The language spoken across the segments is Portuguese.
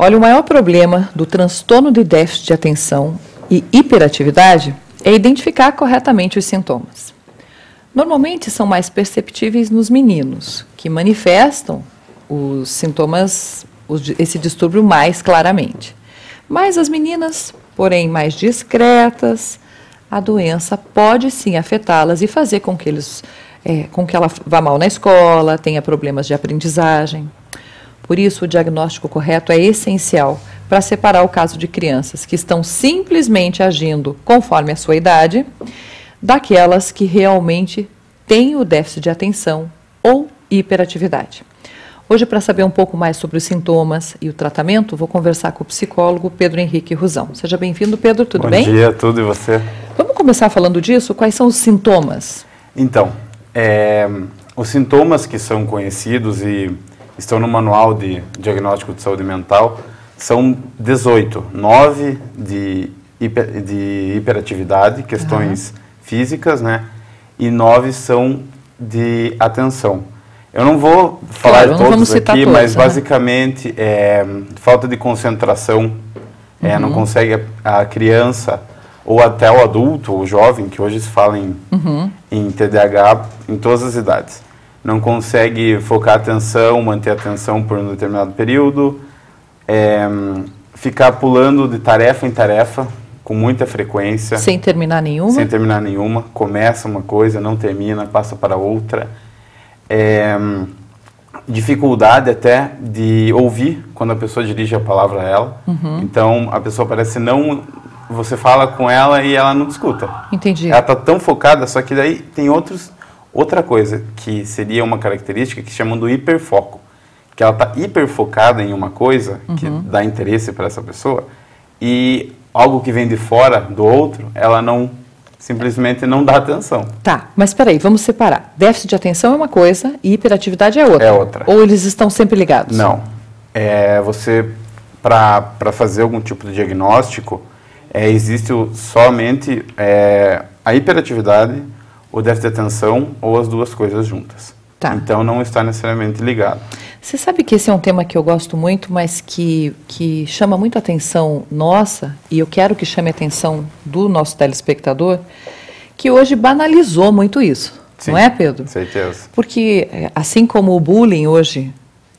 Olha, o maior problema do transtorno de déficit de atenção e hiperatividade é identificar corretamente os sintomas. Normalmente são mais perceptíveis nos meninos, que manifestam os sintomas, esse distúrbio mais claramente. Mas as meninas, porém mais discretas, a doença pode sim afetá-las e fazer com que ela vá mal na escola, tenha problemas de aprendizagem. Por isso, o diagnóstico correto é essencial para separar o caso de crianças que estão simplesmente agindo conforme a sua idade, daquelas que realmente têm o déficit de atenção ou hiperatividade. Hoje, para saber um pouco mais sobre os sintomas e o tratamento, vou conversar com o psicólogo Pedro Henrique Rusão. Seja bem-vindo, Pedro, tudo bem? Bom dia, tudo e você? Vamos começar falando disso? Quais são os sintomas? Então, os sintomas que são conhecidos e estão no manual de diagnóstico de saúde mental são 18, 9 de hiperatividade, questões físicas, né? E 9 são de atenção. Eu não vou falar de todos aqui, mas basicamente falta de concentração, não consegue a criança ou até o adulto, o jovem, que hoje se fala em TDAH em todas as idades. Não consegue focar a atenção, manter a atenção por um determinado período, ficar pulando de tarefa em tarefa com muita frequência. Sem terminar nenhuma? Sem terminar nenhuma. Começa uma coisa, não termina, passa para outra. Dificuldade até de ouvir quando a pessoa dirige a palavra a ela. Então, a pessoa parece não... Você fala com ela e ela não te escuta. Entendi. Ela está tão focada, só que daí tem outra coisa que seria uma característica que chamam do hiperfoco. Que ela está hiperfocada em uma coisa que dá interesse para essa pessoa e algo que vem de fora do outro, ela simplesmente não dá atenção. Tá, mas espera aí, vamos separar. Déficit de atenção é uma coisa e hiperatividade é outra. É outra. Ou eles estão sempre ligados? Não. Você, para fazer algum tipo de diagnóstico, existe somente a hiperatividade, o déficit de atenção ou as duas coisas juntas. Tá. Então, não está necessariamente ligado. Você sabe que esse é um tema que eu gosto muito, mas que chama muito a atenção nossa, e eu quero que chame a atenção do nosso telespectador, que hoje banalizou muito isso. Sim, não é, Pedro? Certeza. Porque, assim como o bullying hoje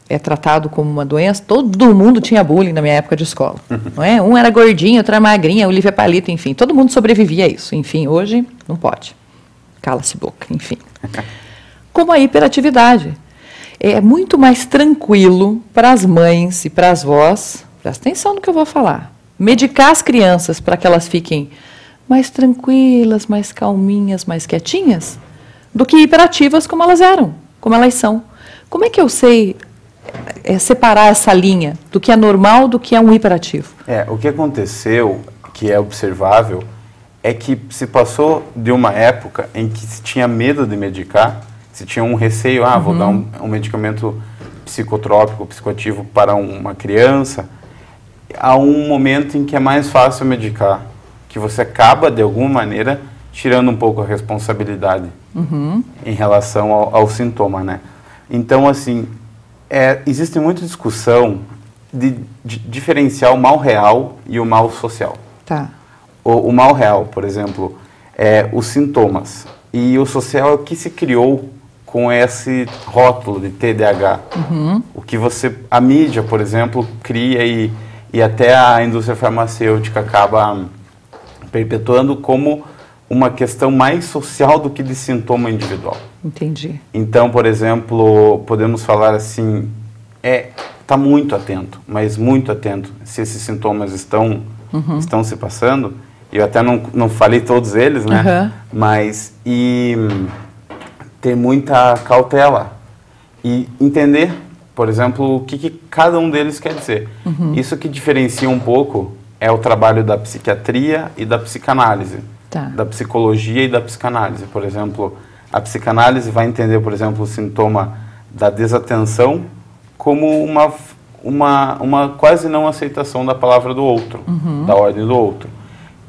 é tratado como uma doença, todo mundo tinha bullying na minha época de escola. Não é? Um era gordinho, outro era magrinha, Olivia Palito, enfim. Todo mundo sobrevivia a isso. Enfim, hoje não pode. Cala-se boca, enfim. Como a hiperatividade. É muito mais tranquilo para as mães e para as vós, presta atenção no que eu vou falar, medicar as crianças para que elas fiquem mais tranquilas, mais calminhas, mais quietinhas, do que hiperativas como elas eram, como elas são. Como é que eu sei separar essa linha do que é normal do que é um hiperativo? O que aconteceu, que é observável, é que se passou de uma época em que se tinha medo de medicar, se tinha um receio, vou dar um medicamento psicotrópico, psicoativo para uma criança, há um momento em que é mais fácil medicar, que você acaba, de alguma maneira, tirando um pouco a responsabilidade em relação ao sintoma, né? Então, assim, existe muita discussão de diferenciar o mal real e o mal social. Tá. O mal real, por exemplo, é os sintomas. E o social é o que se criou com esse rótulo de TDAH. O que a mídia, por exemplo, cria e até a indústria farmacêutica acaba perpetuando como uma questão mais social do que de sintoma individual. Entendi. Então, por exemplo, podemos falar assim, está muito atento, mas muito atento se esses sintomas estão se passando. Eu até não falei todos eles, né? Mas ter muita cautela e entender, por exemplo, o que cada um deles quer dizer. Isso que diferencia um pouco é o trabalho da psiquiatria e da psicanálise, da psicologia e da psicanálise. Por exemplo, a psicanálise vai entender, por exemplo, o sintoma da desatenção como uma quase não aceitação da palavra do outro, da ordem do outro.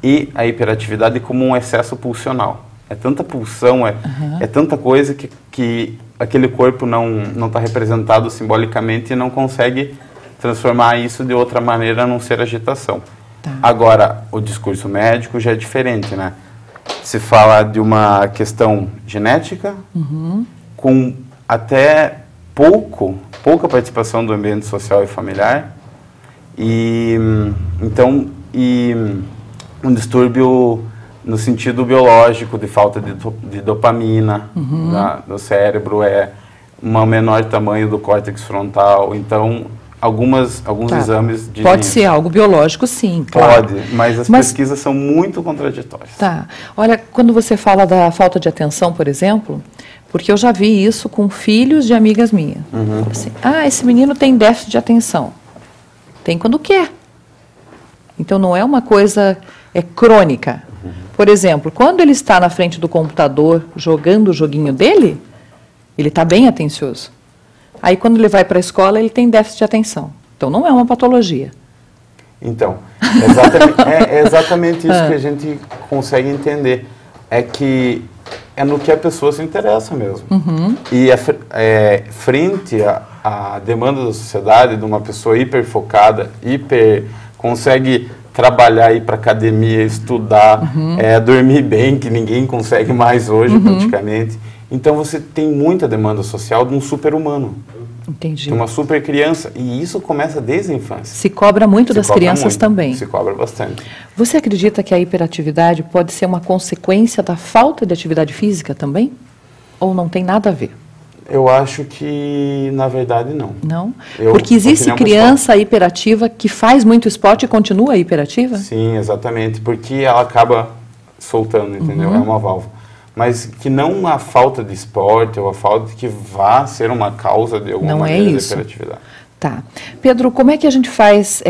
E a hiperatividade como um excesso pulsional. É tanta pulsão, é tanta coisa que aquele corpo não está representado simbolicamente e não consegue transformar isso de outra maneira a não ser agitação. Tá. Agora, o discurso médico já é diferente, né? Se fala de uma questão genética, com até pouca participação do ambiente social e familiar, e um distúrbio no sentido biológico, de falta de dopamina do cérebro, um menor tamanho do córtex frontal. Então, alguns exames dizem pode ser algo biológico, sim, claro. Pode, mas as pesquisas são muito contraditórias. Tá. Olha, quando você fala da falta de atenção, por exemplo, porque eu já vi isso com filhos de amigas minhas. Assim, esse menino tem déficit de atenção. Tem quando quer. Então, não é uma coisa crônica. Por exemplo, quando ele está na frente do computador jogando o joguinho dele, ele está bem atencioso. Aí, quando ele vai para a escola, ele tem déficit de atenção. Então, não é uma patologia. Então, é exatamente isso que a gente consegue entender. É que é no que a pessoa se interessa mesmo. E frente à demanda da sociedade, de uma pessoa hiperfocada, consegue trabalhar, ir para academia, estudar, dormir bem, que ninguém consegue mais hoje praticamente. Então você tem muita demanda social de um super-humano. Entendi. De uma super criança. E isso começa desde a infância. Se cobra muito das crianças também. Se cobra bastante. Você acredita que a hiperatividade pode ser uma consequência da falta de atividade física também? Ou não tem nada a ver? Eu acho que, na verdade, não. Não? Porque existe criança hiperativa que faz muito esporte e continua hiperativa? Sim, exatamente. Porque ela acaba soltando, entendeu? É uma válvula. Mas que não a falta de esporte ou a falta de que vá ser uma causa de alguma maneira de hiperatividade. Tá. Pedro, como é que a gente faz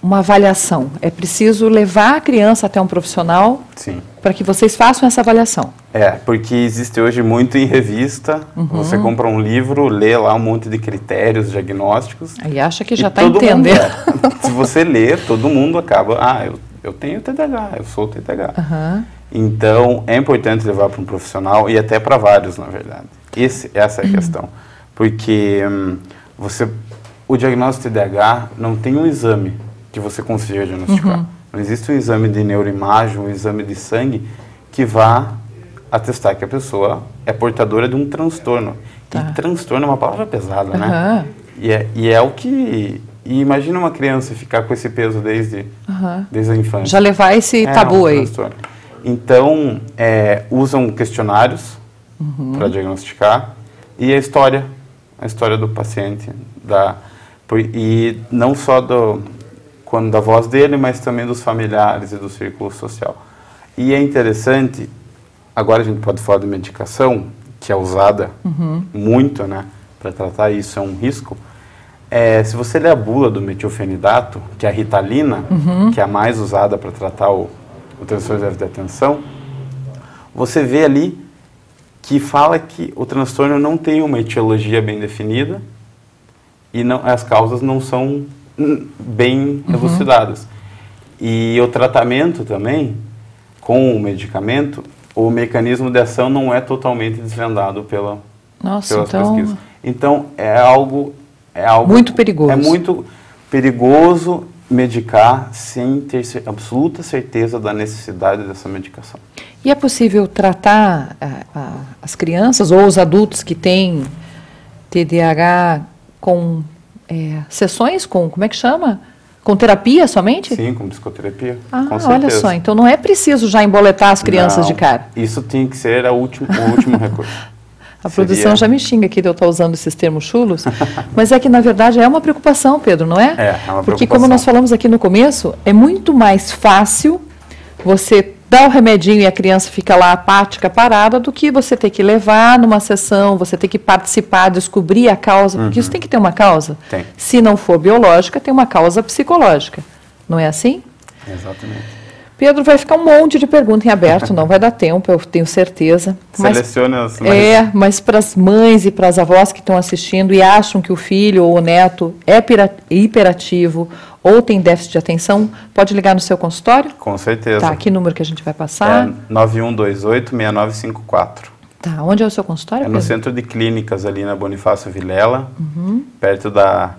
uma avaliação? É preciso levar a criança até um profissional? Sim. Para que vocês façam essa avaliação? Porque existe hoje muito em revista, você compra um livro, lê lá um monte de critérios diagnósticos. Aí acha que já está entendendo. Se você lê, todo mundo acaba, eu tenho TDAH, eu sou TDAH. Então, é importante levar para um profissional, e até para vários, na verdade. Essa é a questão. Porque o diagnóstico de TDAH não tem um exame que você consiga diagnosticar. Não existe um exame de neuroimagem, um exame de sangue, que vá atestar que a pessoa é portadora de um transtorno. E transtorno é uma palavra pesada, né? E é o que... E imagina uma criança ficar com esse peso desde a infância. Já levar esse tabu aí. Transtorno. Então, usam questionários para diagnosticar, e a história do paciente, e não só da voz dele, mas também dos familiares e do círculo social. E é interessante, agora a gente pode falar de medicação, que é usada muito, né, para tratar isso, é um risco. Se você ler a bula do metilfenidato, que é a Ritalina, que é a mais usada para tratar o transtorno de déficit de atenção, você vê ali que fala que o transtorno não tem uma etiologia bem definida e as causas não são bem elucidadas. E o tratamento também, com o medicamento, o mecanismo de ação não é totalmente desvendado pelas pesquisas. Então, é algo muito perigoso. É muito perigoso medicar sem ter absoluta certeza da necessidade dessa medicação. E é possível tratar as crianças ou os adultos que têm TDAH com sessões, como é que chama? Com terapia somente? Sim, com psicoterapia. Com certeza. Olha só, então não é preciso já emboletar as crianças de cara. Isso tem que ser o último recurso. A produção já me xinga aqui de eu estar usando esses termos chulos, mas é que, na verdade, é uma preocupação, Pedro, não é? É uma Porque, como nós falamos aqui no começo, é muito mais fácil você dar o remedinho e a criança fica lá apática, parada, do que você ter que levar numa sessão, você ter que participar, descobrir a causa, porque isso tem que ter uma causa. Tem. Se não for biológica, tem uma causa psicológica. Não é assim? Exatamente. Pedro, vai ficar um monte de pergunta em aberto, não vai dar tempo, eu tenho certeza. Seleciona as mas para as mães e para as avós que estão assistindo e acham que o filho ou o neto é hiperativo ou tem déficit de atenção, pode ligar no seu consultório? Com certeza. Tá, que número que a gente vai passar? 9128-6954. Tá, onde é o seu consultório, Pedro? No Centro de Clínicas, ali na Bonifácio Vilela, perto da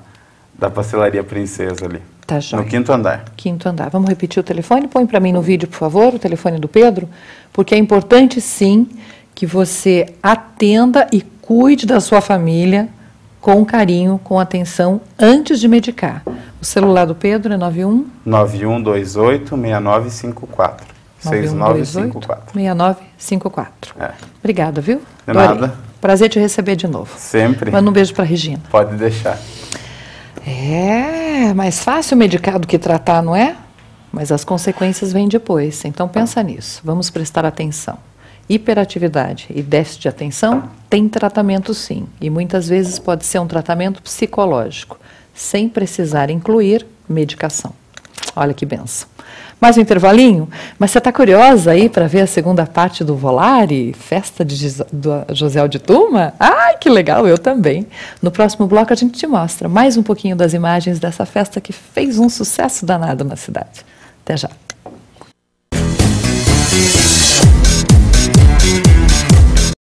da Pastelaria Princesa ali. Tá jóia. No 5º andar. 5º andar. Vamos repetir o telefone? Põe para mim no vídeo, por favor, o telefone do Pedro, porque é importante, sim, que você atenda e cuide da sua família com carinho, com atenção, antes de medicar. O celular do Pedro é 9128-6954. 6954. 6954. É. Obrigada, viu? De Adorei. nada. Prazer te receber de novo. Sempre. Manda um beijo para Regina. Pode deixar. É mais fácil medicar do que tratar, não é? Mas as consequências vêm depois. Então pensa nisso. Vamos prestar atenção. Hiperatividade e déficit de atenção tem tratamento, sim. E muitas vezes pode ser um tratamento psicológico, sem precisar incluir medicação. Olha que benção. Mais um intervalinho? Mas você está curiosa aí para ver a segunda parte do Volare, festa de José Aldituma? Ai, que legal, eu também. No próximo bloco a gente te mostra mais um pouquinho das imagens dessa festa que fez um sucesso danado na cidade. Até já.